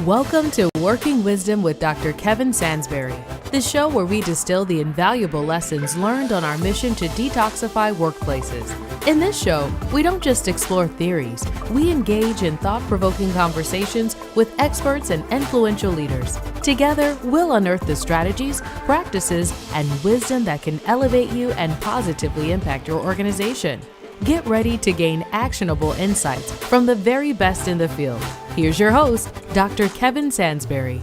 Welcome to Working Wisdom with Dr. Kevin Sansberry, the show where we distill the invaluable lessons learned on our mission to detoxify workplaces. In this show, we don't just explore theories, we engage in thought-provoking conversations with experts and influential leaders. Together, we'll unearth the strategies, practices, and wisdom that can elevate you and positively impact your organization. Get ready to gain actionable insights from the very best in the field. Here's your host, Dr. Kevin Sansberry.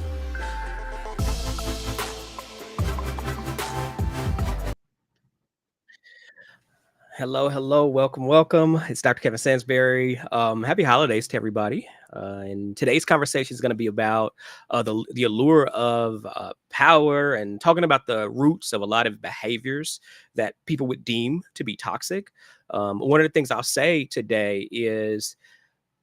Hello. Welcome. It's Dr. Kevin Sansberry. Happy holidays to everybody. And today's conversation is going to be about the allure of power and talking about the roots of a lot of behaviors that people would deem to be toxic. One of the things I'll say today is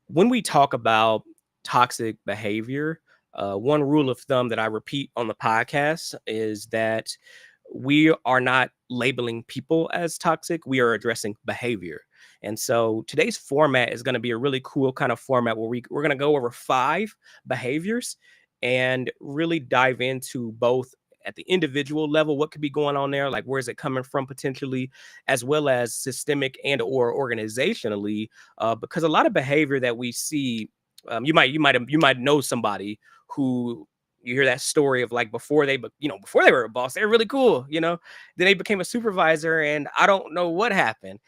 when we talk about toxic behavior, one rule of thumb that I repeat on the podcast is that we are not labeling people as toxic. We are addressing behavior. And so today's format is going to be a really cool kind of format where we're going to go over 5 behaviors and really dive into both at the individual level, what could be going on there, like where is it coming from potentially, as well as systemic and or organizationally, because a lot of behavior that we see, you might know somebody who you hear that story of like before they were a boss, they were really cool, then they became a supervisor and I don't know what happened.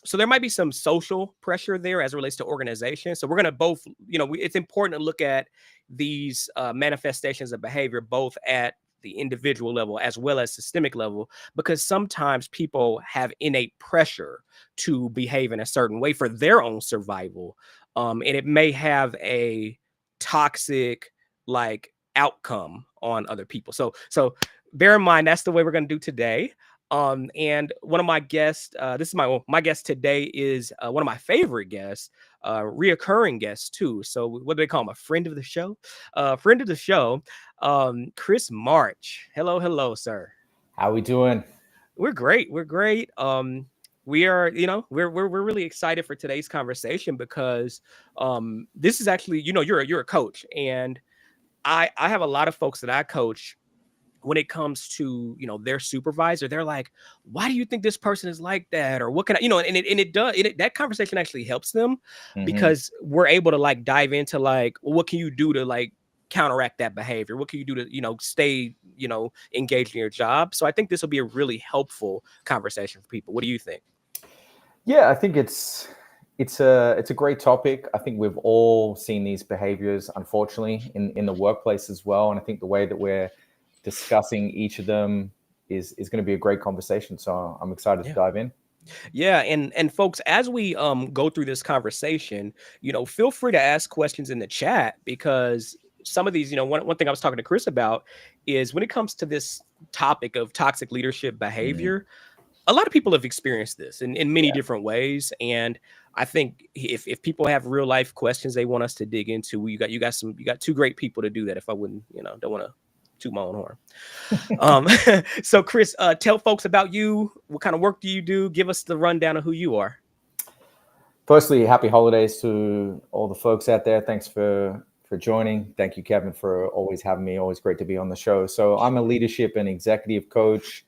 So there might be some social pressure there as it relates to organization. So we're going to both, it's important to look at these manifestations of behavior, both at the individual level as well as systemic level, because sometimes people have innate pressure to behave in a certain way for their own survival. And it may have a toxic like outcome on other people. So bear in mind, that's the way we're going to do today. And one of my guests, this is my guest today is one of my favorite guests, reoccurring guests too. So what do they call him? A friend of the show? Chris March. Hello, sir. How we doing? We're great. We are, we're really excited for today's conversation because this is actually, you're a coach, and I have a lot of folks that I coach. When it comes to, their supervisor, they're like, why do you think this person is like that? Or what can I, and it does, that conversation actually helps them because we're able to like dive into like, well, what can you do to like counteract that behavior? What can you do to, stay, engaged in your job? So I think this will be a really helpful conversation for people. What do you think? Yeah, I think it's a great topic. I think we've all seen these behaviors, unfortunately, in the workplace as well. And I think the way that we're discussing each of them is going to be a great conversation. So I'm excited to dive in. Yeah. And folks, as we go through this conversation, feel free to ask questions in the chat, because some of these, one thing I was talking to Chris about is when it comes to this topic of toxic leadership behavior, a lot of people have experienced this in many different ways. And I think if people have real life questions they want us to dig into, you got 2 great people to do that. If I wouldn't, don't want to toot my own horn. So Chris, tell folks about you. What kind of work do you do? Give us the rundown of who you are. Firstly, happy holidays to all the folks out there. Thanks for joining. Thank you, Kevin, for always having me. Always great to be on the show. So I'm a leadership and executive coach.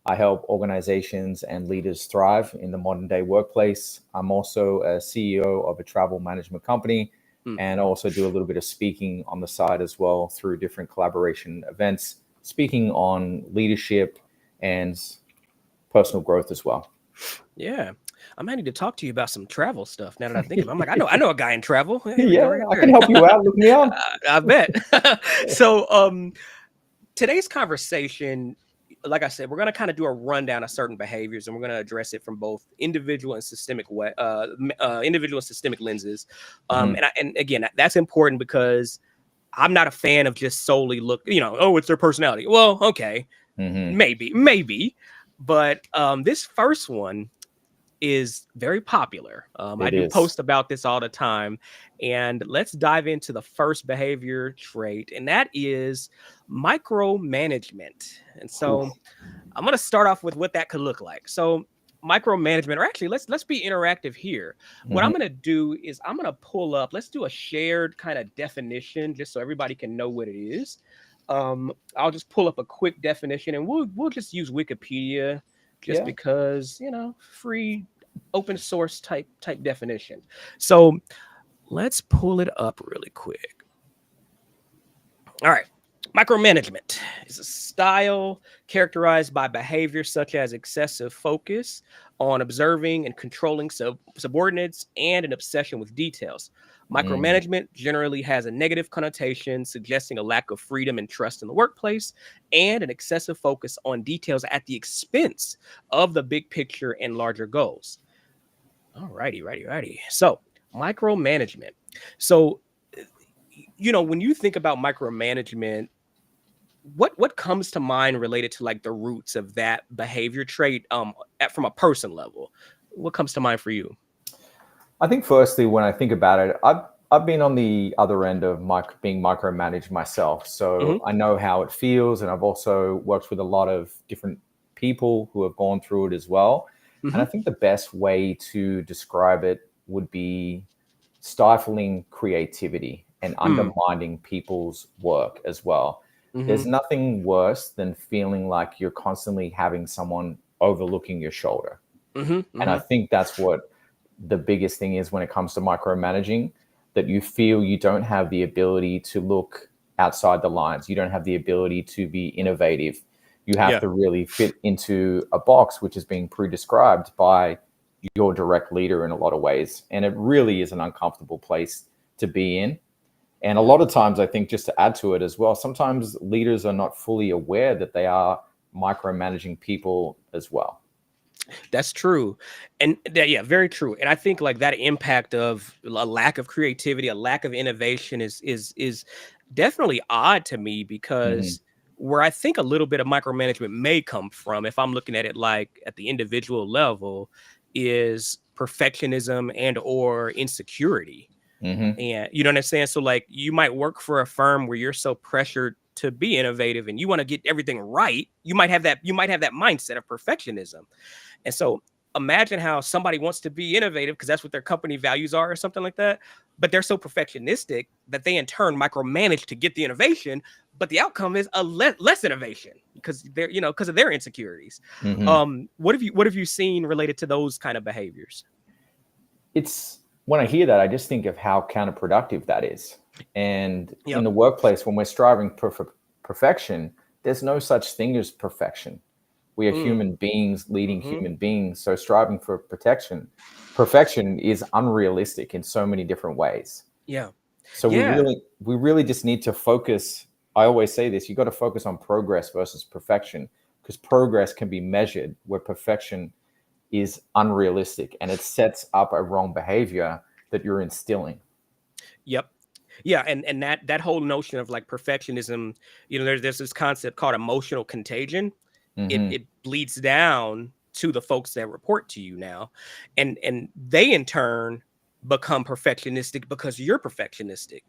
I help organizations and leaders thrive in the modern day workplace. I'm also a CEO of a travel management company, and also do a little bit of speaking on the side as well through different collaboration events, speaking on leadership and personal growth as well. Yeah. I might need to talk to you about some travel stuff now that I think of it. I'm like, I know a guy in travel. Yeah, I can help you out. Look me up. I bet. So today's conversation, like I said, we're going to kind of do a rundown of certain behaviors, and we're going to address it from both individual and systemic lenses. And again, that's important because I'm not a fan of just solely it's their personality. Well, okay, maybe, but this first one is very popular. I do post about this all the time, and let's dive into the first behavior trait, and that is micromanagement. And so I'm going to start off with what that could look like. So micromanagement, or actually let's be interactive here. What I'm Mhm. going to do is I'm going to pull up, let's do a shared kind of definition just so everybody can know what it is. I'll just pull up a quick definition, and we'll just use Wikipedia just Yeah. because, free open source type definition. So let's pull it up really quick. All right. Micromanagement is a style characterized by behavior such as excessive focus on observing and controlling subordinates and an obsession with details. Mm. Micromanagement generally has a negative connotation, suggesting a lack of freedom and trust in the workplace and an excessive focus on details at the expense of the big picture and larger goals. All righty. So, micromanagement. So, when you think about micromanagement, what comes to mind related to like the roots of that behavior trait from a person level? What comes to mind for you? I think firstly, when I think about it, I've been on the other end of being micromanaged myself, Hmm. so I know how it feels, and I've also worked with a lot of different people who have gone through it as well. And I Hmm. think the best way to describe it would be stifling creativity and Mm. undermining people's work as well. There's Hmm. nothing worse than feeling like you're constantly having someone overlooking your shoulder. Hmm. And I Hmm. think that's what the biggest thing is when it comes to micromanaging, that you feel you don't have the ability to look outside the lines. You don't have the ability to be innovative. You have Yeah. to really fit into a box which is being pre-described by your direct leader in a lot of ways. And it really is an uncomfortable place to be in. And a lot of times, I think, just to add to it as well, sometimes leaders are not fully aware that they are micromanaging people as well. That's true. And yeah, very true. And I think like that impact of a lack of creativity, a lack of innovation is definitely odd to me Hmm. because where I think a little bit of micromanagement may come from, if I'm looking at it like at the individual level, is perfectionism and or insecurity. Hmm. And you know what I'm saying? So like you might work for a firm where you're so pressured to be innovative and you want to get everything right. You might have that mindset of perfectionism. And so imagine how somebody wants to be innovative because that's what their company values are or something like that. But they're so perfectionistic that they in turn micromanage to get the innovation, but the outcome is a less innovation because because of their insecurities. Hmm. What have you seen related to those kind of behaviors? It's when I hear that, I just think of how counterproductive that is. And in Yep. the workplace, when we're striving for perfection, there's no such thing as perfection. We are Mm. human beings leading Hmm. human beings. So striving for perfection is unrealistic in so many different ways. Yeah. So Yeah. we really just need to focus. I always say this, you got to focus on progress versus perfection, because progress can be measured where perfection is unrealistic, and it sets up a wrong behavior that you're instilling. Yep. Yeah, and that whole notion of like perfectionism, there's this concept called emotional contagion. it Hmm. it bleeds down to the folks that report to you now, and they in turn become perfectionistic because you're perfectionistic,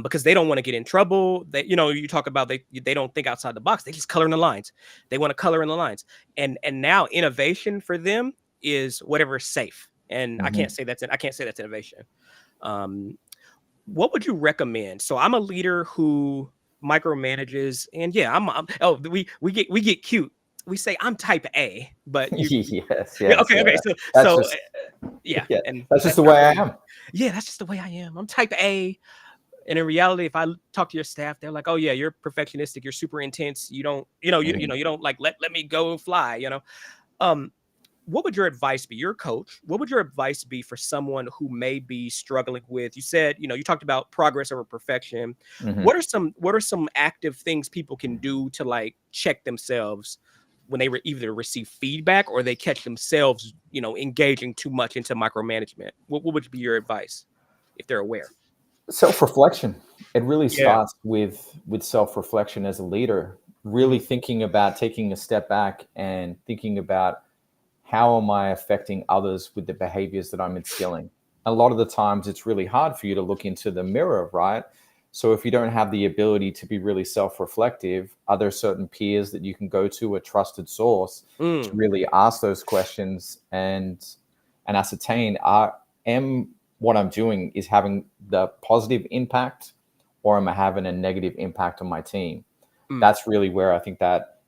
because they don't want to get in trouble. That you talk about they don't think outside the box. They just color in the lines. They want to color in the lines, and now innovation for them is whatever's safe. And Hmm. I can't say that's innovation. Um, what would you recommend? So I'm a leader who micromanages, and yeah, oh, we get cute. We say I'm type A, but Yes, yeah, yes, okay. yeah. So That's so just yeah, yeah. and That's just that's the not way I really. am. Yeah, that's just the way I am. I'm type A, and in reality, if I talk to your staff, they're like, "Oh yeah, you're perfectionistic. You're super intense. You don't, Hmm. you don't like let me go and fly." Um, what would your advice be? Your coach, what would your advice be for someone who may be struggling with, you said, you talked about progress over perfection. Hmm. What are some active things people can do to like check themselves when they either receive feedback or they catch themselves, engaging too much into micromanagement? What would be your advice if they're aware? Self-reflection. It really Yeah. starts with self-reflection as a leader, really Hmm. thinking about taking a step back and thinking about how am I affecting others with the behaviors that I'm instilling. A lot of the times it's really hard for you to look into the mirror, right? So if you don't have the ability to be really self-reflective, are there certain peers that you can go to, a trusted source, to really ask those questions and ascertain, am what I'm doing is having the positive impact, or am I having a negative impact on my team? That's really where I think that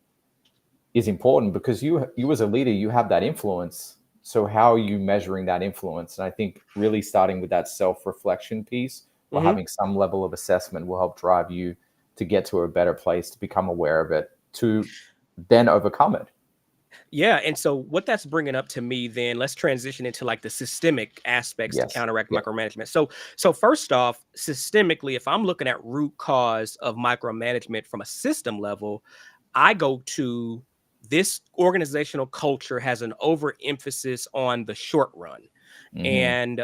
is important, because you as a leader, you have that influence. So how are you measuring that influence? And I think really starting with that self-reflection piece, or having some level of assessment, will help drive you to get to a better place, to become aware of it, to then overcome it. Yeah, and so what that's bringing up to me, then let's transition into like the systemic aspects to Yes. counteract Yeah. micromanagement. So first off, systemically, if I'm looking at root cause of micromanagement from a system level, I go to this organizational culture has an overemphasis on the short run. Hmm. And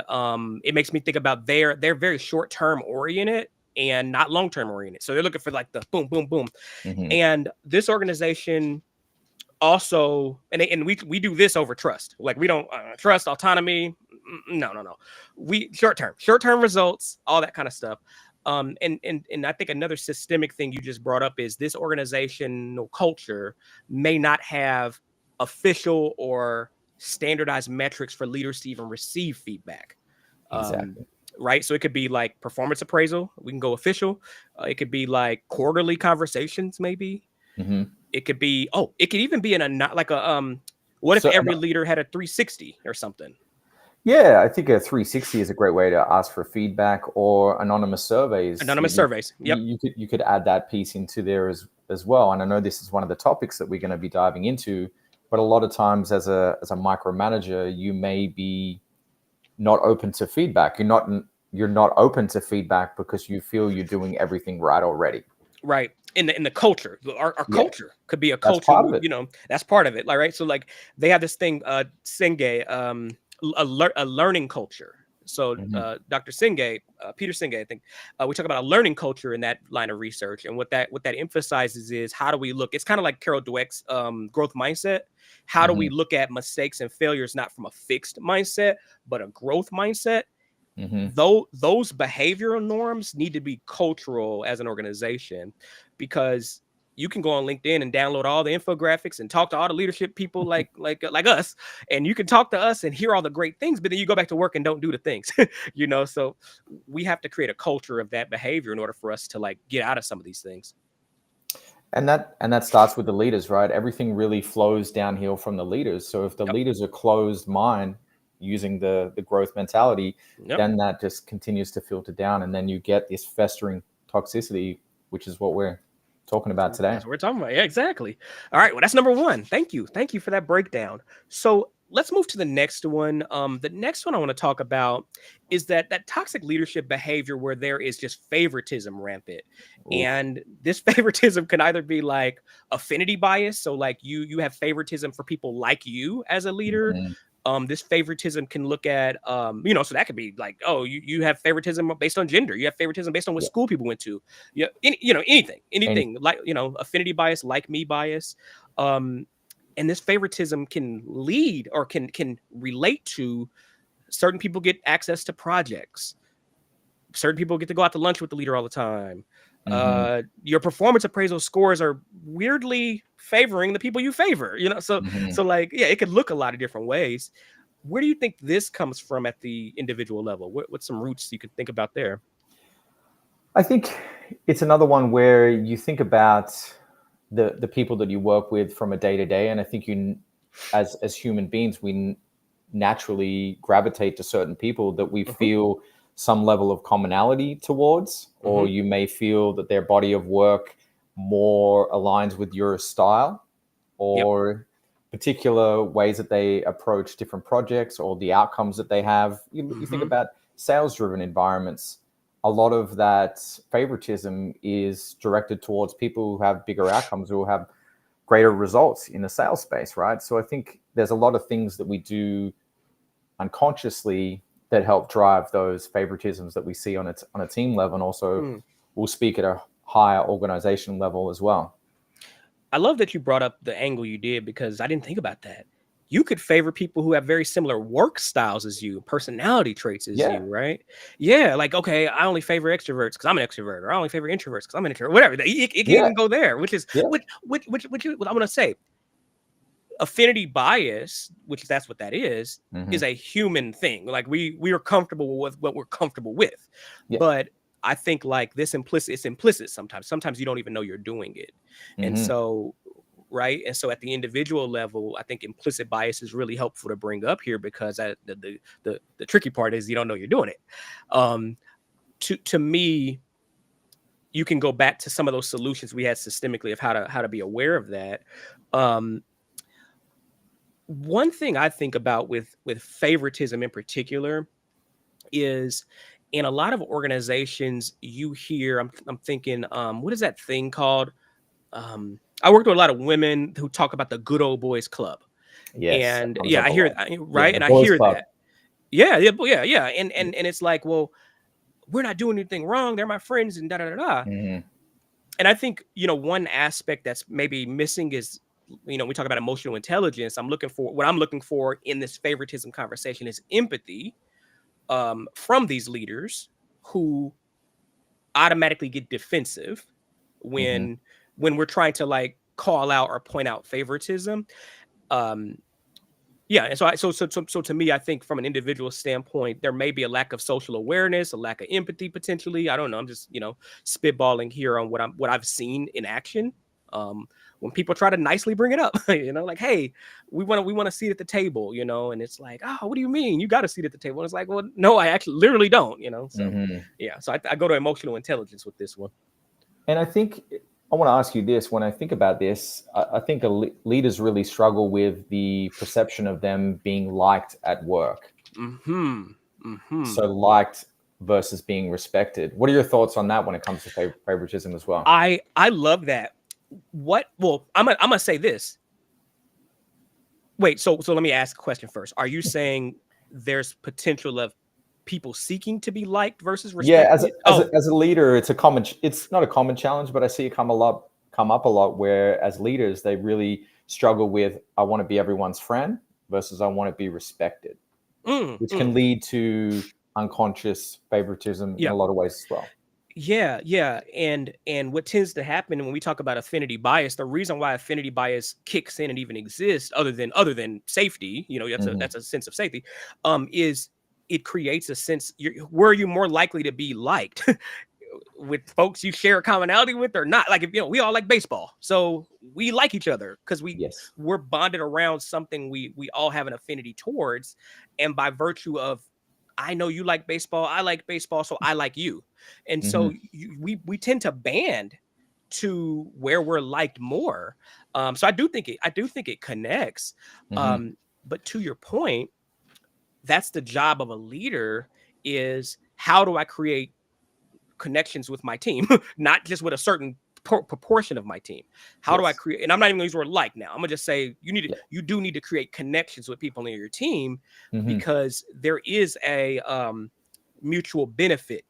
it makes me think about they're very short-term oriented and not long-term oriented. So they're looking for like the boom, boom, boom. Hmm. And this organization also, and we do this over trust. Like, we don't trust autonomy. No. We short term results, all that kind of stuff. And I think another systemic thing you just brought up is this organizational culture may not have official or standardized metrics for leaders to even receive feedback. Um, Exactly. right. So it could be like performance appraisal. We can go official. It could be like quarterly conversations, maybe. Hmm. It could be, it could even be in a not like a what if So every leader had a 360 or something? yeah, I think a 360 is a great way to ask for feedback, or anonymous surveys. Anonymous surveys. Yep. You could add that piece into there as well. And I know this is one of the topics that we're going to be diving into, but a lot of times as a micromanager, you may be not open to feedback. You're not open to feedback because you feel you're doing everything right already. Right. In the culture, our Yeah, culture could be a that's culture, part of it. that's part of it. Like, right. So like they have this thing, Senge, a learning culture. So Hmm. Dr. Senge, Peter Senge, I think we talk about a learning culture in that line of research, and what that emphasizes is, how do we look? It's kind of like Carol Dweck's growth mindset. How do we Hmm. look at mistakes and failures not from a fixed mindset, but a growth mindset? Hmm. Though those behavioral norms need to be cultural as an organization, because you can go on LinkedIn and download all the infographics and talk to all the leadership people like us, and you can talk to us and hear all the great things, but then you go back to work and don't do the things. So we have to create a culture of that behavior in order for us to like get out of some of these things. And that starts with the leaders, right? Everything really flows downhill from the leaders. So if the Yep. leaders are closed mind, using the growth mentality, Yep. then that just continues to filter down, and then you get this festering toxicity, which is what we're talking about today. That's what we're talking about. Yeah, exactly. All right. Well, that's number one. Thank you. Thank you for that breakdown. So let's move to the next one. The next one I want to talk about is that toxic leadership behavior where there is just favoritism rampant. Oof. And this favoritism can either be like affinity bias. So like you have favoritism for people like you as a leader. Mhm. This favoritism can look at, so that could be like, oh, you have favoritism based on gender. You have favoritism based on what Yeah. school people went to. Yeah, And anything like, affinity bias, like me bias. And this favoritism can lead or can relate to certain people get access to projects. Certain people get to go out to lunch with the leader all the time. mhm, Your performance appraisal scores are weirdly favoring the people you favor, so mhm. so like, yeah, it could look a lot of different ways. Where do you think this comes from at the individual level? What's some roots you can think about there? I think it's another one where you think about the people that you work with from a day to day, and I think as human beings, we naturally gravitate to certain people that we Hmm. feel some level of commonality towards, or Hmm. you may feel that their body of work more aligns with your style, Yep. or particular ways that they approach different projects, or the outcomes that they have. You think Hmm. about sales driven environments, a lot of that favoritism is directed towards people who have bigger outcomes, who have greater results in the sales space, right? So I think there's a lot of things that we do unconsciously that help drive those favoritisms that we see on a team level, and also we'll speak at a higher organization level as well. I love that you brought up the angle you did, because I didn't think about that. you could favor people who have very similar work styles as you, personality traits as you, right? Yeah, like, okay, I only favor extroverts because I'm an extrovert, or I only favor introverts because I'm an introvert, whatever. It can even go there, which is what I'm gonna say. Affinity bias, which that's what that is a human thing. Like we are comfortable with what we're comfortable with, but I think like it's implicit sometimes. Sometimes you don't even know you're doing it, and so. Right. And so at the individual level, I think implicit bias is really helpful to bring up here because the tricky part is you don't know you're doing it. To me, you can go back to some of those solutions we had systemically of how to be aware of that. One thing I think about with favoritism in particular is in a lot of organizations you hear, I'm thinking, what is that thing called? I worked with a lot of women who talk about the good old boys club. Yes, And yeah, I hear right. And I boys hear club. that. Yeah. And it's like, well, we're not doing anything wrong. They're my friends and da da da da. And I think, one aspect that's maybe missing is, we talk about emotional intelligence. What I'm looking for in this favoritism conversation is empathy from these leaders who automatically get defensive when we're trying to like call out or point out favoritism. Yeah, and so to me, I think from an individual standpoint, there may be a lack of social awareness, a lack of empathy potentially. I don't know. I'm just spitballing here on what I've seen in action. When people try to nicely bring it up, like, hey, we want to seat at the table, and it's like, oh, what do you mean? You got a seat at the table? And it's like, well, no, I actually literally don't, So yeah, so I go to emotional intelligence with this one. And I think I want to ask you this. When I think about this, I think leaders really struggle with the perception of them being liked at work. So liked versus being respected. What are your thoughts on that when it comes to favoritism as well? I love that. Well, I'm gonna say this. Wait, so let me ask a question first. Are you saying there's potential of people seeking to be liked versus respected? Yeah, as a leader, it's not a common challenge, but I see it come up a lot where as leaders they really struggle with I want to be everyone's friend versus I want to be respected, which can lead to unconscious favoritism in a lot of ways as well. Yeah. And what tends to happen when we talk about affinity bias, the reason why affinity bias kicks in and even exists, other than safety, that's a sense of safety, is it creates a sense where you're more likely to be liked with folks you share a commonality with or not. Like if we all like baseball, so we like each other because we're bonded around something we all have an affinity towards, and by virtue of I know you like baseball, I like baseball, so I like you. And so we tend to band to where we're liked more. So I do think it connects. But to your point, that's the job of a leader is how do I create connections with my team, not just with a certain proportion of my team. How do I create, and I'm not even gonna use the word like now, I'm gonna just say you do need to create connections with people in your team because there is a mutual benefit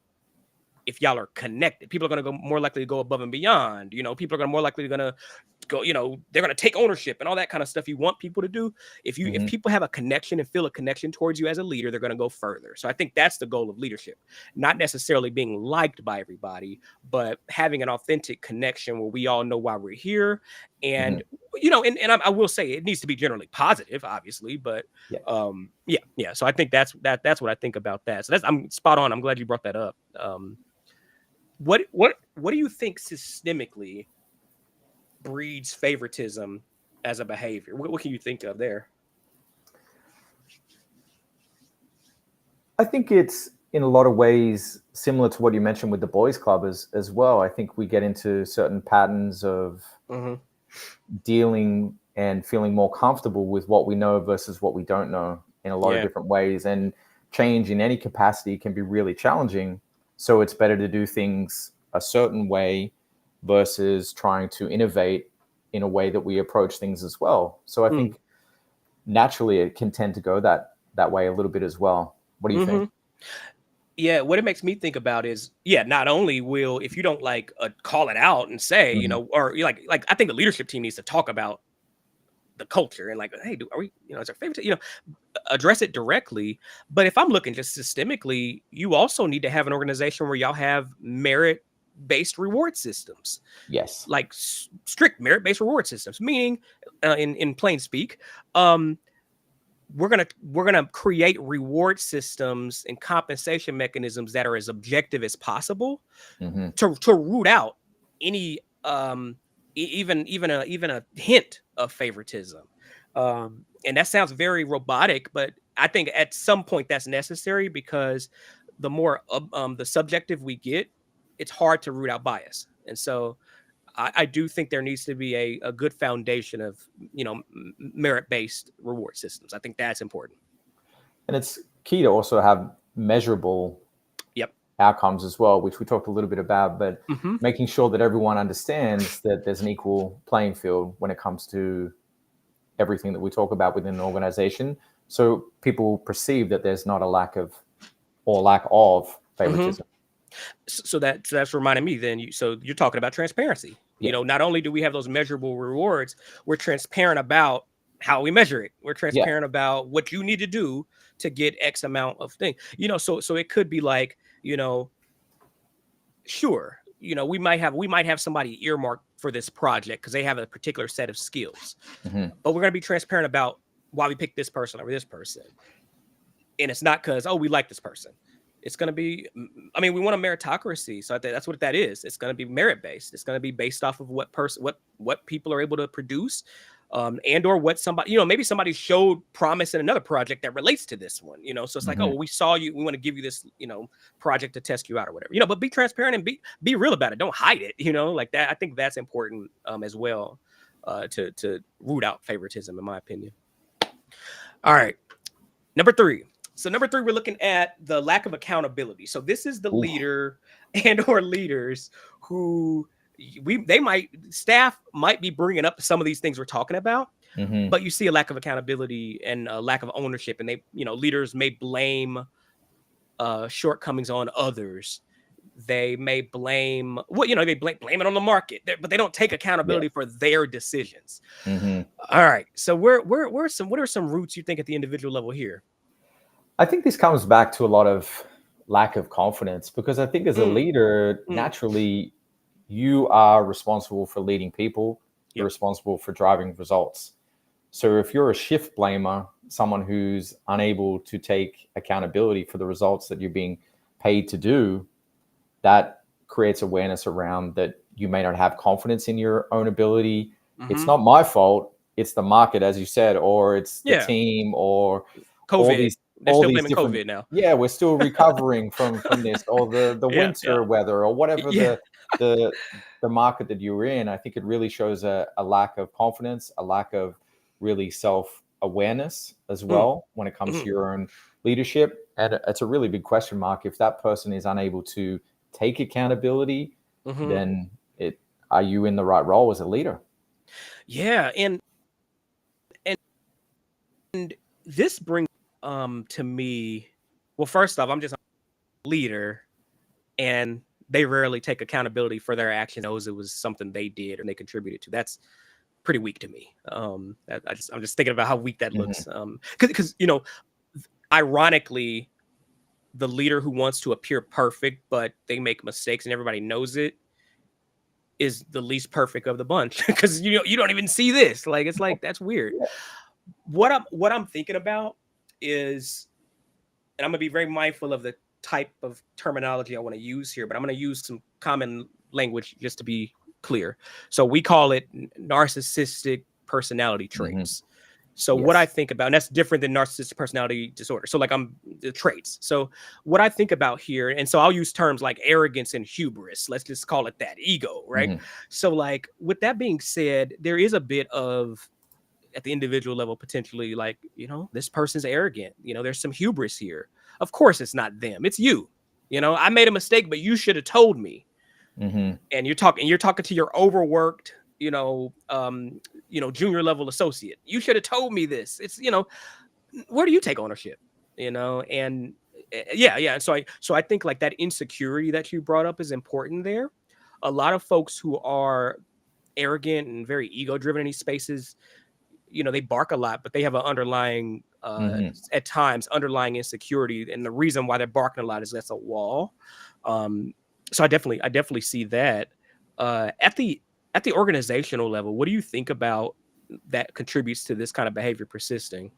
if y'all are connected. People are going to go more likely to go above and beyond. People are more likely to go, they're going to take ownership and all that kind of stuff you want people to do. If people have a connection and feel a connection towards you as a leader, they're going to go further. So I think that's the goal of leadership, not necessarily being liked by everybody, but having an authentic connection where we all know why we're here. And, I will say it needs to be generally positive, obviously, but yeah. So I think that's what I think about that. So I'm spot on. I'm glad you brought that up. What do you think systemically breeds favoritism as a behavior? What can you think of there? I think it's in a lot of ways similar to what you mentioned with the boys club as well. I think we get into certain patterns of dealing and feeling more comfortable with what we know versus what we don't know in a lot of different ways. And change in any capacity can be really challenging. So it's better to do things a certain way versus trying to innovate in a way that we approach things as well. So I think naturally it can tend to go that way a little bit as well. What do you think? Yeah, what it makes me think about is, not only will, if you don't like call it out and say, or like I think the leadership team needs to talk about the culture and like, hey, are we, is our favorite, address it directly. But if I'm looking just systemically, you also need to have an organization where y'all have merit-based reward systems, Yes. like strict merit-based reward systems, meaning in plain speak, we're gonna create reward systems and compensation mechanisms that are as objective as possible to root out any even a hint of favoritism. And that sounds very robotic, but I think at some point that's necessary, because the more the subjective we get, it's hard to root out bias. And so I do think there needs to be a good foundation of merit-based reward systems. I think that's important. And it's key to also have measurable outcomes as well, which we talked a little bit about, but making sure that everyone understands that there's an equal playing field when it comes to everything that we talk about within an organization. So people perceive that there's not a lack of favoritism. So that's reminding me then, so you're talking about transparency. Not only do we have those measurable rewards, we're transparent about how we measure it. We're transparent about what you need to do to get X amount of thing. So it could be like, sure, we might have somebody earmarked for this project because they have a particular set of skills, but we're going to be transparent about why we picked this person over this person. And it's not because, we like this person. It's going to be, we want a meritocracy. So I think that's what that is. It's going to be merit-based. It's going to be based off of what people are able to produce, and or what somebody, maybe somebody showed promise in another project that relates to this one, so it's like, we saw you, we want to give you this, project to test you out or whatever, but be transparent and be real about it. Don't hide it, like that. I think that's important as well, to root out favoritism, in my opinion. All right. Number 3. So number 3, we're looking at the lack of accountability. So this is the leader and or leaders who staff might be bringing up some of these things we're talking about, but you see a lack of accountability and a lack of ownership, and they, leaders may blame shortcomings on others. They may blame blame it on the market, but they don't take accountability for their decisions. All right. So what are some roots you think at the individual level here? I think this comes back to a lot of lack of confidence, because I think as a leader, naturally, you are responsible for leading people. You're responsible for driving results. So if you're a shift blamer, someone who's unable to take accountability for the results that you're being paid to do, that creates awareness around that you may not have confidence in your own ability. It's not my fault. It's the market, as you said, or it's the team, or COVID. They're still blaming COVID now. Yeah, we're still recovering from this, or the winter weather, or whatever the market that you're in. I think it really shows a lack of confidence, a lack of really self-awareness as well when it comes to your own leadership. And it's a really big question mark. If that person is unable to take accountability, then are you in the right role as a leader? Yeah, and this brings to me, well, first off, I'm just a leader, and they rarely take accountability for their actions. Knows it was something they did and they contributed to. That's pretty weak to me. I'm just thinking about how weak that looks. Because ironically, the leader who wants to appear perfect but they make mistakes and everybody knows it is the least perfect of the bunch, because you don't even see this. Like, it's like, that's weird. What I'm thinking about is, and I'm gonna be very mindful of the type of terminology I want to use here, but I'm going to use some common language just to be clear. So we call it narcissistic personality traits. So what I think about, and that's different than narcissistic personality disorder. So like the traits. So what I think about here, and so I'll use terms like arrogance and hubris. Let's just call it that, ego, right? So like, with that being said, there is a bit of, at the individual level, potentially like, this person's arrogant. There's some hubris here. Of course it's not them, it's you. I made a mistake, but you should have told me. And you're talking to your overworked, junior level associate. You should have told me this. It's, where do you take ownership? And So I think like that insecurity that you brought up is important there. A lot of folks who are arrogant and very ego driven in these spaces, they bark a lot, but they have an underlying, at times, underlying insecurity. And the reason why they're barking a lot is that's a wall. So I definitely see that. At the organizational level, what do you think about that contributes to this kind of behavior persisting?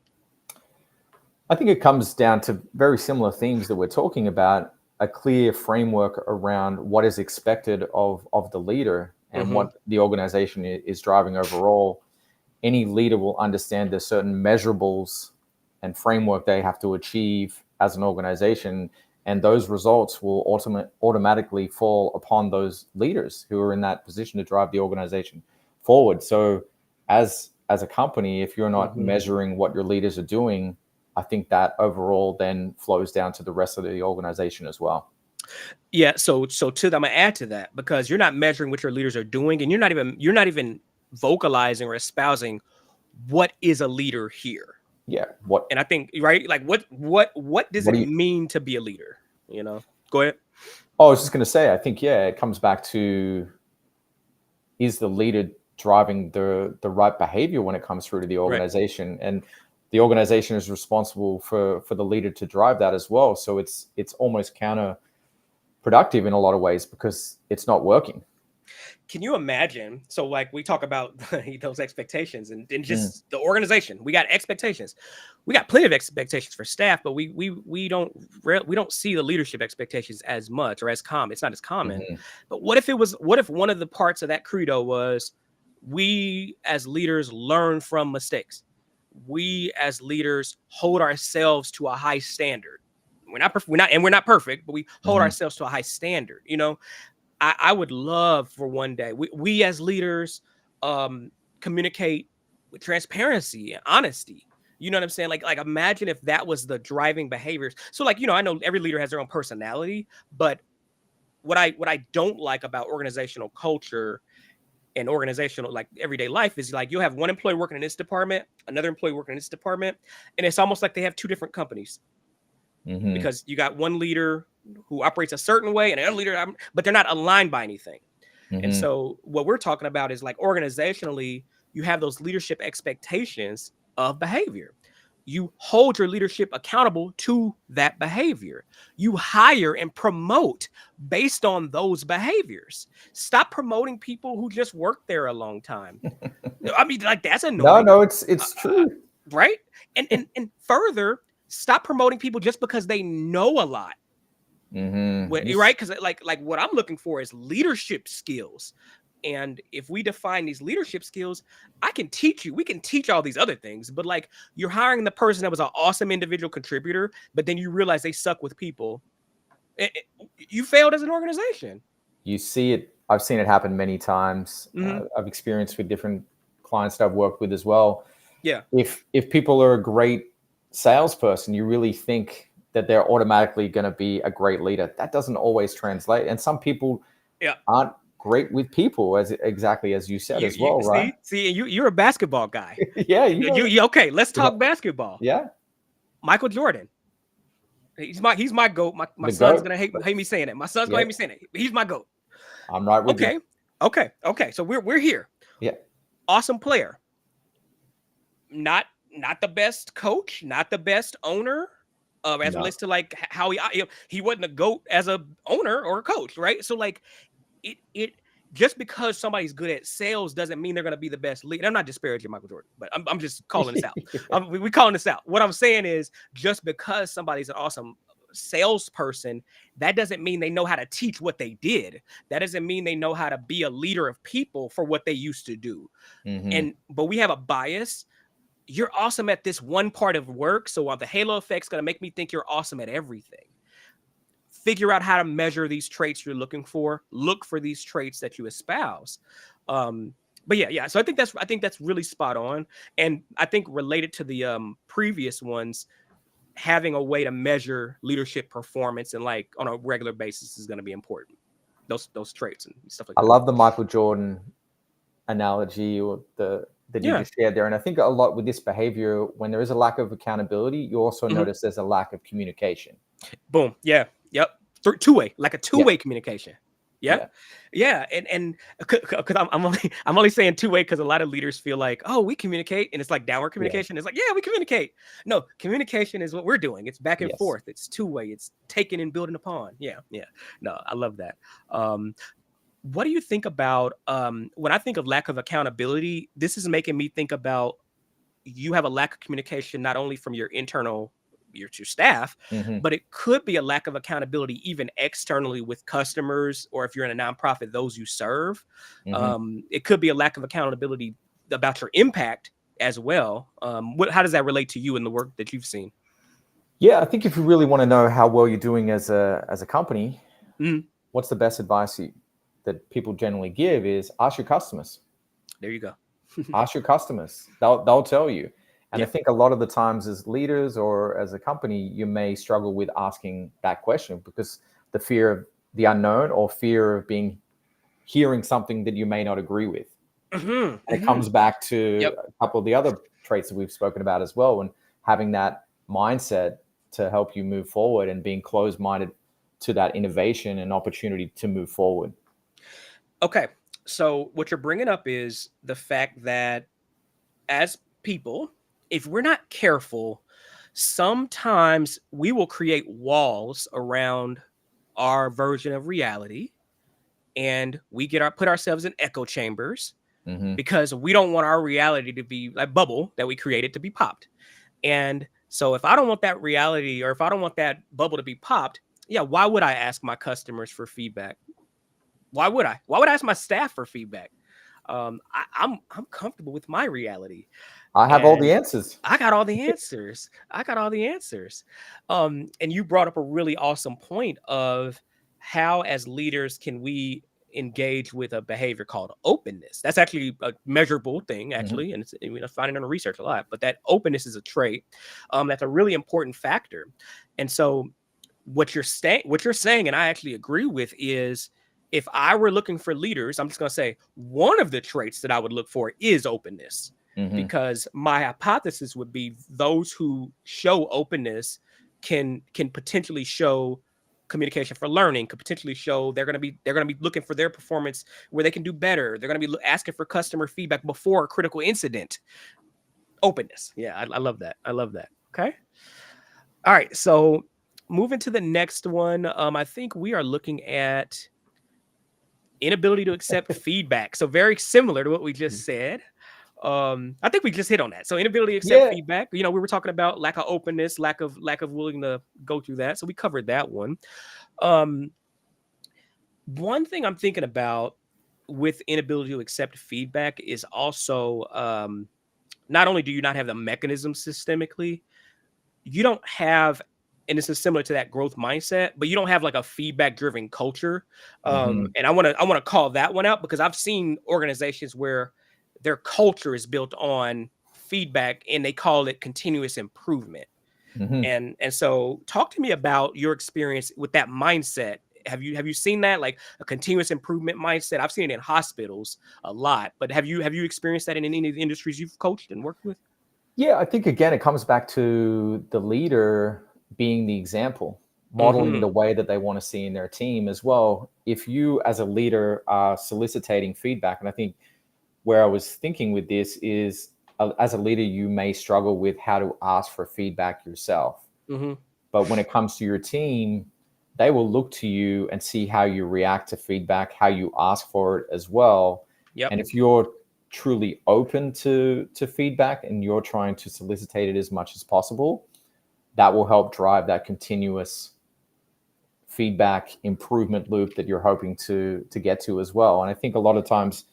I think it comes down to very similar themes that we're talking about, a clear framework around what is expected of the leader and what the organization is driving overall. Any leader will understand there's certain measurables and framework they have to achieve as an organization, and those results will automatically fall upon those leaders who are in that position to drive the organization forward. So as a company, if you're not measuring what your leaders are doing, I think that overall then flows down to the rest of the organization as well. Yeah. So I'm gonna add to that, because you're not measuring what your leaders are doing, and you're not even vocalizing or espousing what is a leader here. Yeah. And I think, right, like what does it mean to be a leader? Go ahead. Oh, I was just going to say, I think, it comes back to, is the leader driving the right behavior when it comes through to the organization? Right. And the organization is responsible for the leader to drive that as well. So it's almost counterproductive in a lot of ways because it's not working. Can you imagine? So like we talk about those expectations and just the organization, we got expectations. We got plenty of expectations for staff, but we don't see the leadership expectations as much or as common. It's not as common. But what if one of the parts of that credo was, we as leaders learn from mistakes. We as leaders hold ourselves to a high standard. We're not perfect, but we hold ourselves to a high standard. I would love for one day we as leaders communicate with transparency and honesty. You know what I'm saying? Like imagine if that was the driving behaviors. So like, I know every leader has their own personality, but what I don't like about organizational culture and organizational like everyday life is like you'll have one employee working in this department, another employee working in this department, and it's almost like they have two different companies. Because you got one leader who operates a certain way and another leader, but they're not aligned by anything. And so what we're talking about is like organizationally, you have those leadership expectations of behavior. You hold your leadership accountable to that behavior. You hire and promote based on those behaviors. Stop promoting people who just work there a long time. I mean, like that's annoying. No, it's true. Right? And further, stop promoting people just because they know a lot. Right? Because like what I'm looking for is leadership skills. And if we define these leadership skills, I can teach you. We can teach all these other things. But like you're hiring the person that was an awesome individual contributor, but then you realize they suck with people. You failed as an organization. You see it. I've seen it happen many times. I've experienced with different clients that I've worked with as well. Yeah. If people are a great salesperson, you really think that they're automatically going to be a great leader. That doesn't always translate. And some people aren't great with people, exactly as you said as well, right? See, you're a basketball guy. Yeah. You okay, let's talk basketball. Yeah. Michael Jordan. He's my GOAT. My son's going to hate me saying it. My son's going to hate me saying it. He's my GOAT. I'm right with you. Okay. So we're here. Yeah. Awesome player. Not the best coach, not the best owner, as relates to like how he wasn't a GOAT as a owner or a coach, right? So like it just because somebody's good at sales doesn't mean they're going to be the best leader. I'm not disparaging Michael Jordan, but I'm just calling this out. We calling this out. What I'm saying is just because somebody's an awesome salesperson, that doesn't mean they know how to teach what they did. That doesn't mean they know how to be a leader of people for what they used to do. But we have a bias. You're awesome at this one part of work, so while the halo effect's going to make me think you're awesome at everything. Figure out how to measure these traits you're looking for. Look for these traits that you espouse. But yeah. So I think that's really spot on. And I think related to the previous ones, having a way to measure leadership performance and like on a regular basis is going to be important. Those traits and stuff like that. I love the Michael Jordan analogy or that you just shared there. And I think a lot with this behavior, when there is a lack of accountability, you also notice there's a lack of communication. Boom. Yeah. Yep. Two-way, like a two-way communication. Yeah. Yeah. And because I'm only saying two way because a lot of leaders feel like, oh, we communicate and it's like downward communication. It's like, yeah, we communicate. No, communication is what we're doing. It's back and Yes. forth. It's two way. It's taking and building upon. Yeah. Yeah. No, I love that. Um, what do you think about when I think of lack of accountability? This is making me think about you have a lack of communication not only from your internal your staff, Hmm. but it could be a lack of accountability even externally with customers, or if you're in a nonprofit, those you serve. Hmm. It could be a lack of accountability about your impact as well. How does that relate to you in the work that you've seen? Yeah, I think if you really want to know how well you're doing as a company, Mhm. what's the best advice that people generally give is ask your customers. There you go. Ask your customers. They'll tell you. And I Yeah. think a lot of the times as leaders or as a company, you may struggle with asking that question because the fear of the unknown or fear of hearing something that you may not agree with. Hmm. And it Hmm. comes back to Yep. a couple of the other traits that we've spoken about as well, and having that mindset to help you move forward and being closed-minded to that innovation and opportunity to move forward. Okay. So what you're bringing up is the fact that as people, if we're not careful, sometimes we will create walls around our version of reality, and we put ourselves in echo chambers Hmm. because we don't want our reality to be like bubble that we created to be popped. And so if I don't want that reality, or if I don't want that bubble to be popped, yeah, why would I ask my customers for feedback? Why would I? Why would I ask my staff for feedback? I'm comfortable with my reality, I have all the and answers. I got all the answers. I got all the answers. And you brought up a really awesome point of how, as leaders, can we engage with a behavior called openness. That's actually a measurable thing, Hmm. actually, and it's, I find it in the research a lot. But that openness is a trait that's a really important factor. And so, what you're saying, and I actually agree with, is if I were looking for leaders, I'm just going to say one of the traits that I would look for is openness, Hmm. because my hypothesis would be those who show openness can potentially show communication for learning, could potentially show they're going to be looking for their performance where they can do better. They're going to be asking for customer feedback before a critical incident. Openness. Yeah, I love that. I love that. Okay. All right. So moving to the next one, I think we are looking at inability to accept feedback. So very similar to what we just said. I think we just hit on that. So inability to accept Yeah. feedback. We were talking about lack of openness, lack of willing to go through that. So we covered that one. Um, one thing I'm thinking about with inability to accept feedback is also not only do you not have the mechanism systemically, you don't have, and this is similar to that growth mindset, but you don't have like a feedback driven culture. Hmm. And I want to call that one out because I've seen organizations where their culture is built on feedback and they call it continuous improvement. Hmm. And so talk to me about your experience with that mindset. Have you seen that, like a continuous improvement mindset? I've seen it in hospitals a lot, but have you experienced that in any of the industries you've coached and worked with? Yeah, I think again it comes back to the leader being the example, modeling Hmm. the way that they want to see in their team as well. If you as a leader are soliciting feedback, and I think where I was thinking with this is as a leader, you may struggle with how to ask for feedback yourself. Hmm. But when it comes to your team, they will look to you and see how you react to feedback, how you ask for it as well. Yep. And if you're truly open to feedback and you're trying to solicit it as much as possible, that will help drive that continuous feedback improvement loop that you're hoping to get to as well. And I think a lot of times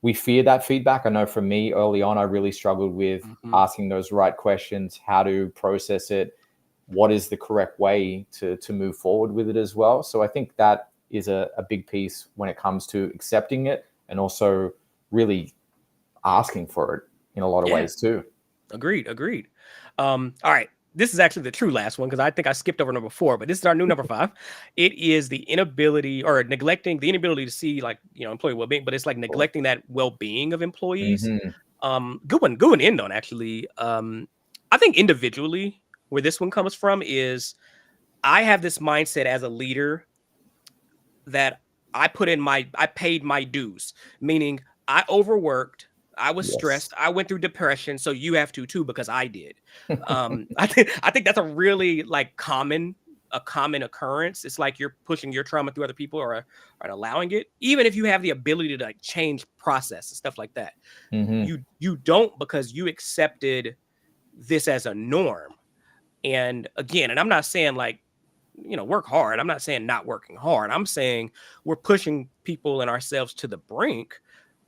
we fear that feedback. I know for me early on, I really struggled with Hmm. asking those right questions, how to process it, what is the correct way to move forward with it as well. So I think that is a big piece when it comes to accepting it and also really asking for it in a lot of Yeah. ways too. Agreed. Agreed. All right. This is actually the true last one because I think I skipped over number 4, but this is our new number 5. It is the inability or neglecting the inability to see, like, employee well-being, but it's like neglecting that well-being of employees. Mm-hmm. Good one end on, actually. I think individually where this one comes from is I have this mindset as a leader that I paid my dues, meaning I overworked, I was Yes. stressed, I went through depression, so you have to too because I did. I think that's a really like a common occurrence. It's like you're pushing your trauma through other people or allowing it, even if you have the ability to like change process and stuff like that. Hmm. You don't because you accepted this as a norm. And again, and I'm not saying like, work hard. I'm not saying not working hard. I'm saying we're pushing people and ourselves to the brink,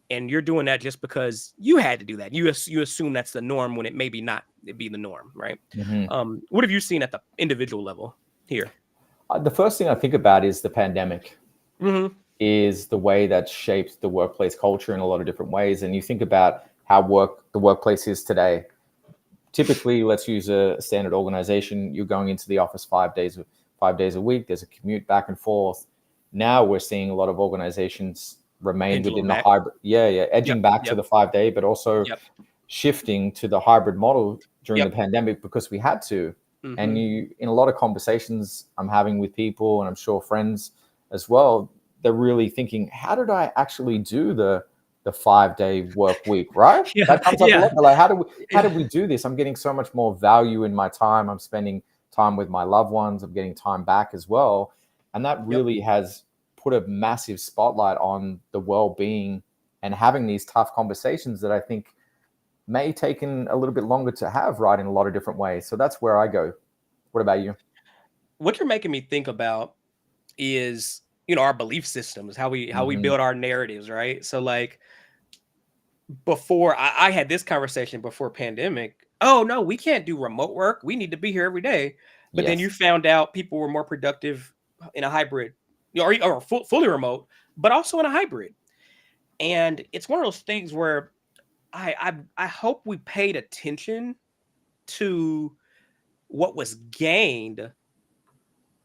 and you're doing that just because you had to do that. You assume that's the norm when it maybe not it be the norm, right? Hmm. What have you seen at the individual level here? The first thing I think about is the pandemic, Mm-hmm. is the way that shaped the workplace culture in a lot of different ways. And you think about how the workplace is today. Typically, let's use a standard organization. You're going into the office 5 days a week. There's a commute back and forth. Now we're seeing a lot of organizations remain Pendulum within the back. hybrid. Yeah, yeah, Yep. edging back to Yep. the 5 day, but also Yep. shifting to the hybrid model during the Yep. pandemic because we had to. And Mm-hmm. you, in a lot of conversations I'm having with people, and I'm sure friends as well, they're really thinking, how did I actually do the 5 day work week? Right? Yeah. That comes up a Yeah. lot. They're like, how Yeah. did we do this? I'm getting so much more value in my time. I'm spending time with my loved ones. I'm getting time back as well, and that Yep. really has put a massive spotlight on the well-being and having these tough conversations that I think may taken a little bit longer to have, right, in a lot of different ways. So that's where I go. What about you? What you're making me think about is, our belief systems, how we Hmm. build our narratives, right? So like before I had this conversation before pandemic. Oh no, we can't do remote work. We need to be here every day. But then you Yes. found out people were more productive in a hybrid, or fully remote, but also in a hybrid. And it's one of those things where I hope we paid attention to what was gained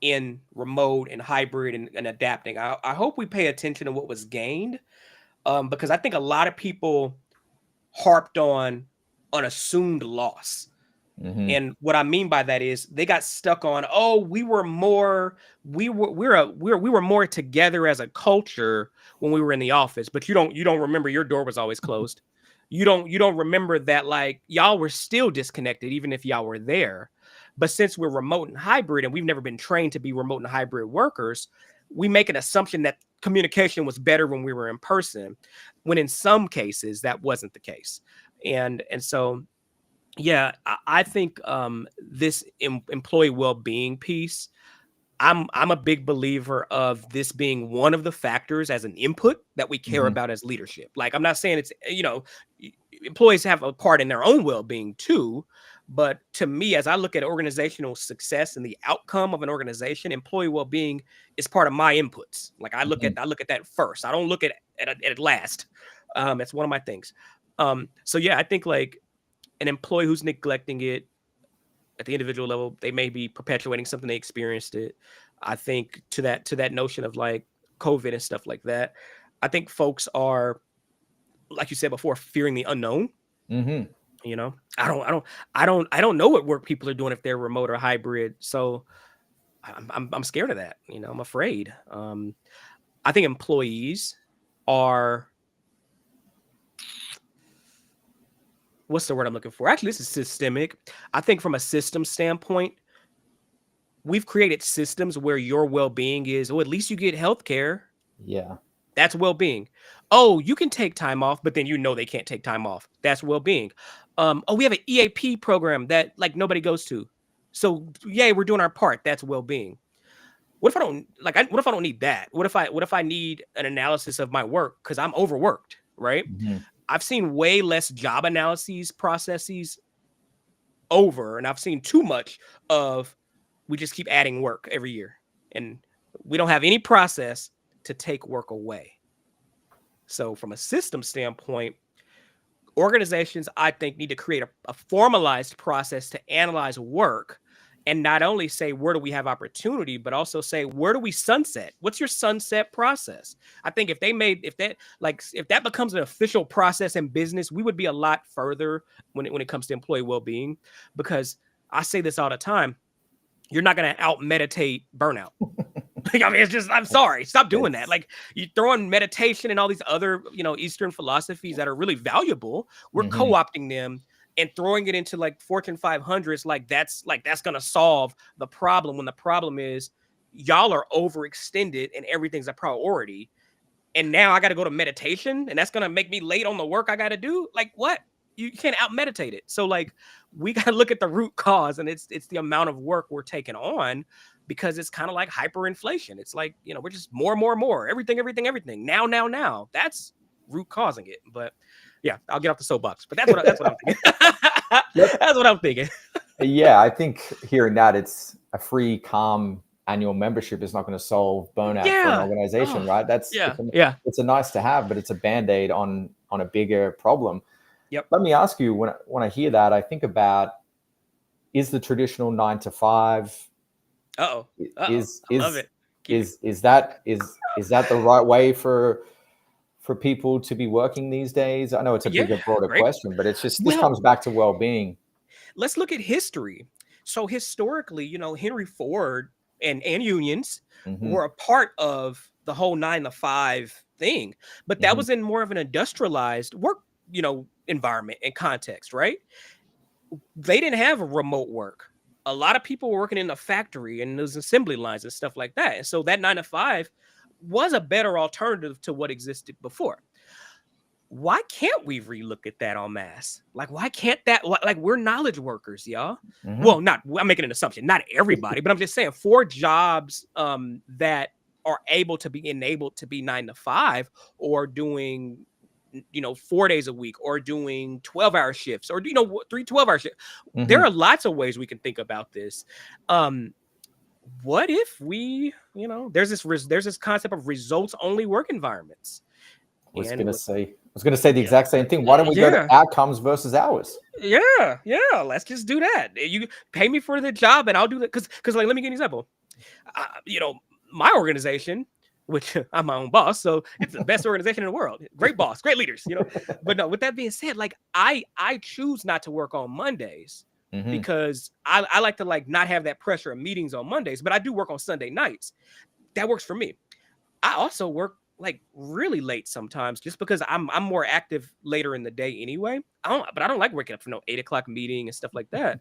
in remote and hybrid and adapting. I hope we pay attention to what was gained, because I think a lot of people harped on assumed loss. Hmm. And what I mean by that is they got stuck on, oh, we were more together as a culture when we were in the office, but you don't remember your door was always closed. You don't remember that like y'all were still disconnected even if y'all were there. But since we're remote and hybrid and we've never been trained to be remote and hybrid workers, we make an assumption that communication was better when we were in person, when in some cases that wasn't the case. And so yeah, I think this employee well-being piece, I'm a big believer of this being one of the factors as an input that we care Hmm. about as leadership. Like I'm not saying it's, employees have a part in their own well-being too, but to me, as I look at organizational success and the outcome of an organization, employee well-being is part of my inputs. Like Hmm. I look at that first. I don't look at it last. It's one of my things. So yeah, I think like an employee who's neglecting it at the individual level, they may be perpetuating something they experienced it. I think to that notion of like COVID and stuff like that. I think folks are, like you said before, fearing the unknown. Hmm. I don't know what work people are doing if they're remote or hybrid. So I'm scared of that. I'm afraid. I think employees are, what's the word I'm looking for? Actually, this is systemic. I think from a system standpoint, we've created systems where your well-being is, oh, at least you get health care. Yeah. That's well-being. Oh, you can take time off, but then they can't take time off. That's well-being. Oh, we have an EAP program that like nobody goes to. So yay, we're doing our part. That's well-being. What if I don't what if I don't need that? What if I need an analysis of my work because I'm overworked, right? Hmm. I've seen way less job analyses processes and I've seen too much of we just keep adding work every year and we don't have any process to take work away. So from a system standpoint, organizations I think need to create a formalized process to analyze work and not only say where do we have opportunity, but also say where do we sunset? What's your sunset process? I think if that becomes an official process in business, we would be a lot further when it comes to employee well-being, because I say this all the time, you're not going to out meditate burnout. Like, I mean, it's just, I'm sorry, stop doing that. It's Like, you throw in meditation and all these other, Eastern philosophies that are really valuable. We're mhm, co-opting them and throwing it into like Fortune 500s. That's going to solve the problem, when the problem is y'all are overextended and everything's a priority. And now I got to go to meditation, and that's going to make me late on the work I got to do. Like, what? You can't out meditate it. So like, we got to look at the root cause, and it's the amount of work we're taking on, because it's kind of like hyperinflation. It's like, we're just more, everything. Now. That's root causing it. But yeah, I'll get off the soapbox. But that's what I'm thinking. yep. That's what I'm thinking. Yeah, I think hearing that, it's a free, calm annual membership is not going to solve burnout for an Yeah. organization, Oh, right? yeah. It's a nice to have, but it's a band-aid on a bigger problem. Yep. Let me ask you, when I hear that, I think about, is the traditional 9 to 5, Uh-oh. is I love it. is that the right way for people to be working these days? I know it's a Yeah, bigger, broader great. question, but it's just, this Well, comes back to well-being. let's look at history. So historically, Henry Ford and unions Mm-hmm, were a part of the whole 9 to 5 thing, but that mm-hmm, was in more of an industrialized work, environment and context, right? They didn't have a remote work. A lot of people were working in the factory and those assembly lines and stuff like that. And so that 9 to 5 was a better alternative to what existed before. Why can't we relook at that en masse? Like, why can't that, like, we're knowledge workers, y'all. mm-hmm, Well, I'm making an assumption, not everybody, but I'm just saying, for jobs that are able to be enabled to be 9 to 5, or doing 4 days a week, or doing 12-hour shifts, or 3 12-hour shifts. There mm-hmm. are lots of ways we can think about this. What if we, there's this concept of results only work environments. I was And gonna say the yeah, exact same thing. Why don't we go to yeah, outcomes versus hours? yeah, let's just do that. You pay me for the job and I'll do that. Because like, let me give you an example. My organization, which I'm my own boss, so it's the best organization in the world. Great boss, great leaders, But no, with that being said, like, I choose not to work on Mondays, Mm-hmm, because I like to, like, not have that pressure of meetings on Mondays, but I do work on Sunday nights. That works for me. I also work like really late sometimes, just because I'm more active later in the day anyway. I don't like waking up for no 8 o'clock meeting and stuff like that.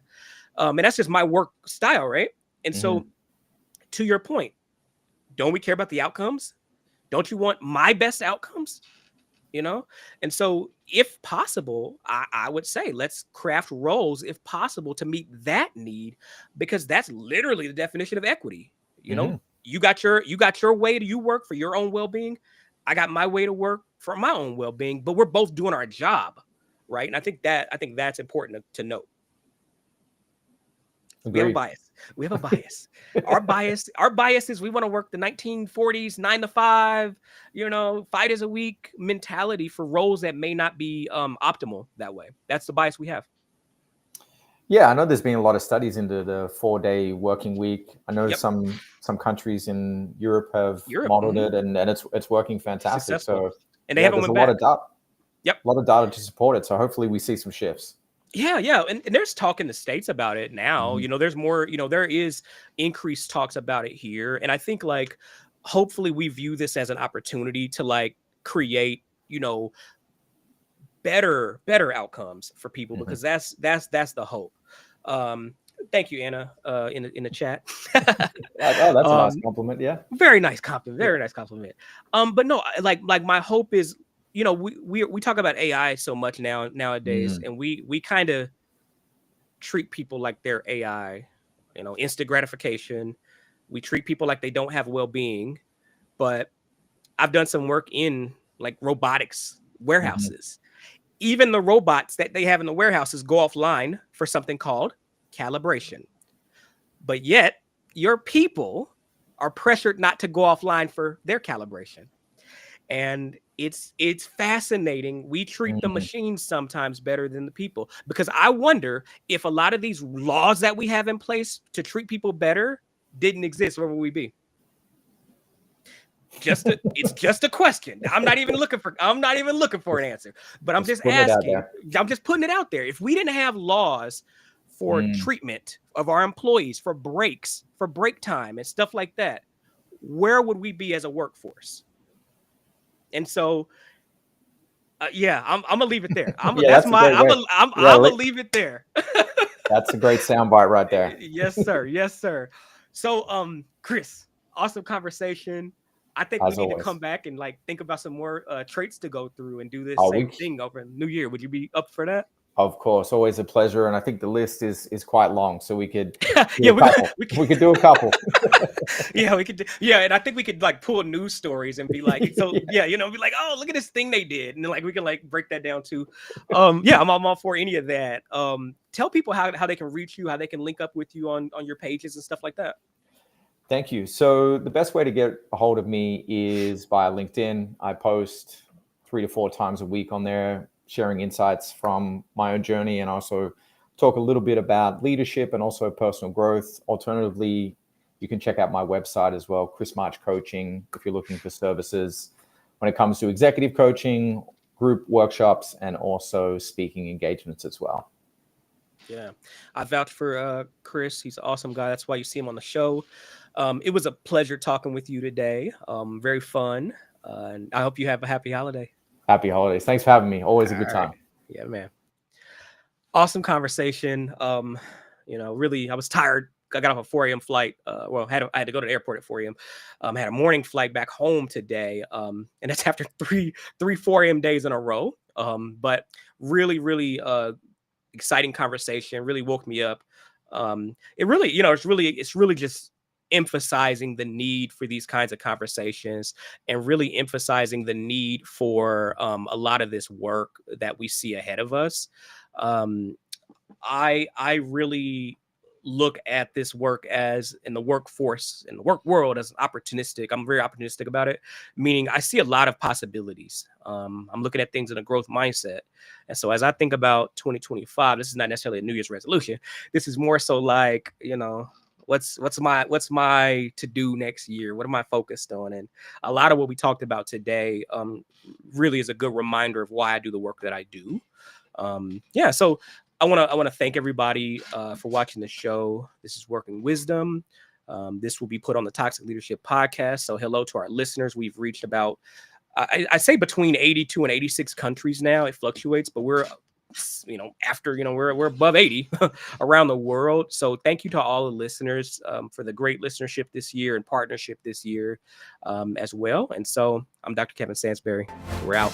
And that's just my work style, right? And mm-hmm. so, to your point, don't we care about the outcomes? Don't you want my best outcomes? And so, if possible, I would say, let's craft roles, if possible, to meet that need, because that's literally the definition of equity. Mm-hmm. You got your way to work for your own well-being. I got my way to work for my own well-being, but we're both doing our job, right? And I think that's important to note. We have a Agreed. bias. Our bias is we want to work the 1940s 9 to 5, 5 days a week mentality for roles that may not be optimal that way. That's the bias we have. Yeah, I know there's been a lot of studies into the 4-day working week. I know Yep. some countries in Europe have Europe, modeled it, and it's working fantastic. Successful. So And they yeah, haven't there's a went lot back. of data. Yep. A lot of data to support it. So hopefully we see some shifts. Yeah. And there's talk in the States about it now. Mhm. There's more, there is increased talks about it here. And I think, like, hopefully we view this as an opportunity to, like, create, better outcomes for people, Mhm. because that's the hope. Thank you, Anna, in the chat. Oh, that's a nice compliment. Yeah. Very nice compliment. Very nice compliment. But no, like my hope is, we talk about AI so much nowadays, Mm. and we kind of treat people like they're AI, instant gratification. We treat people like they don't have well-being. But I've done some work in, like, robotics warehouses. Even the robots that they have in the warehouses go offline for something called calibration. But yet, your people are pressured not to go offline for their calibration. And it's fascinating. We treat the Mm. machines sometimes better than the people, because I wonder if a lot of these laws that we have in place to treat people better didn't exist, where would we be? It's just a question. I'm not even looking for an answer, but I'm just putting it out asking. there. I'm just putting it out there. If we didn't have laws for treatment of our employees, for breaks, for break time and stuff like that, where would we be as a workforce? And so, yeah, I'm gonna leave it there. Yeah, That's that's a my great way. I'm Yeah, gonna leave it there. that's a great soundbite right there. Yes, sir. Yes, sir. So, Chris, awesome conversation. I think we As need to always. come back and like think about some more traits to go through and do this Oh, same thing over New Year. Would you be up for that? of course, always a pleasure. And I think the list is quite long, so we could do Yeah, a couple. We could do a couple. yeah, we could yeah, and I think we could like pull news stories and be like, so yeah, be like, oh, look at this thing they did, and then like we can like break that down too. Yeah, I'm all for any of that. Tell people how they can reach you, how they can link up with you on your pages and stuff like that. Thank you. So the best way to get a hold of me is via LinkedIn. I post 3 to 4 times a week on there, sharing insights from my own journey, and also talk a little bit about leadership and also personal growth. Alternatively, you can check out my website as well, Chris March Coaching, if you're looking for services when it comes to executive coaching, group workshops, and also speaking engagements as well. Yeah, I vouch for Chris. He's an awesome guy. That's why you see him on the show. It was a pleasure talking with you today. Very fun. And I hope you have a happy holiday. Happy holidays. Thanks for having me. Always a good time. Right. Yeah, man. Awesome conversation. Really, I was tired. I got off a 4 a.m. flight. I had to go to the airport at 4 a.m. Had a morning flight back home today. And that's after three 4 a.m. days in a row. But really, really exciting conversation. Really woke me up. It really, it's really just emphasizing the need for these kinds of conversations and really emphasizing the need for a lot of this work that we see ahead of us. I really look at this work as in the workforce in the work world as opportunistic. I'm very opportunistic about it, meaning I see a lot of possibilities. I'm looking at things in a growth mindset. And so as I think about 2025, this is not necessarily a New Year's resolution. This is more so like, what's my to do next year? What am I focused on? And a lot of what we talked about today really is a good reminder of why I do the work that I do. So I want to thank everybody for watching the show. This is Working Wisdom. This will be put on the Toxic Leadership Podcast. So hello to our listeners. We've reached about, I say between 82 and 86 countries now. It fluctuates, but we're, we're above 80 around the world. So thank you to all the listeners for the great listenership this year and partnership this year as well. And so I'm Dr. Kevin Sansbury. We're out.